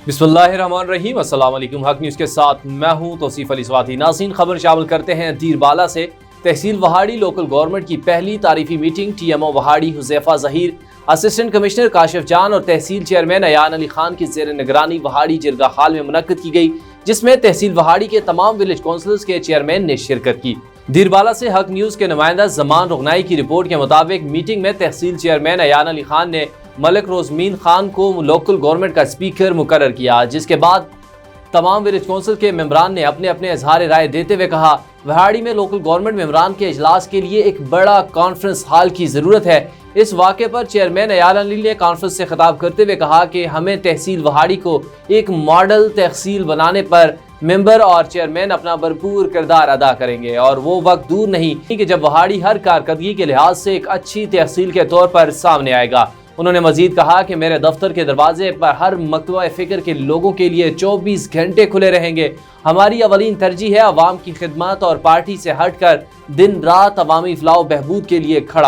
बिस्मिल्लाहिर्रहमानिर्रहीम। अस्सलाम वालेकुम। हक न्यूज़ के साथ मैं हूं तौसीफ अली स्वाति। नाज़रीन, खबर शामिल करते हैं दीरबाला से। तहसील वहाड़ी लोकल गवर्नमेंट की पहली तारीफी meeting TMO Vehari Huzaifa Zaheer, assistant commissioner Kashif Jan और तहसील चेयरमैन अयान अली खान की ज़ेर निगरानी वहाड़ी जिरगा हाल में मुनक्किद की गई, जिसमें तहसील वहाड़ी के तमाम विलेज काउंसिल्स के चेयरमैन ने शिरकत की। दीरबाला से हक न्यूज़ के नुमाइंदा ज़मान रुगनाई की रिपोर्ट के मुताबिक मीटिंग में तहसील चेयरमैन अयान अली खान ने मलिक रोजमीन खान को लोकल गवर्नमेंट का स्पीकर मुकर्रर किया, जिसके बाद तमाम विलेज काउंसिल के मेंबरान ने अपने अपने इजहार राय देते हुए कहा, वहाड़ी में लोकल गवर्नमेंट मेंबरान के इजलास के लिए एक बड़ा कॉन्फ्रेंस हॉल की ज़रूरत है। इस वाक़े पर चेयरमैन अयान अली ने कॉन्फ्रेंस से खिताब करते हुए कहा कि हमें तहसील वहाड़ी को एक मॉडल तहसील बनाने पर मेंबर और चेयरमैन अपना भरपूर किरदार अदा करेंगे और वो वक्त दूर नहीं कि जब वहाड़ी हर कारकर्दगी के लिहाज से एक अच्छी तहसील के तौर पर सामने आएगा। उन्होंने मजीद कहा कि मेरे दफ्तर के दरवाजे पर हर मकतबा फ़िक्र के लोगों के लिए 24 घंटे खुले रहेंगे। हमारी अवलीन तरजीह है अवाम की खिदमत और पार्टी से हटकर दिन रात अवामी फलाह बहबूद के लिए खड़ा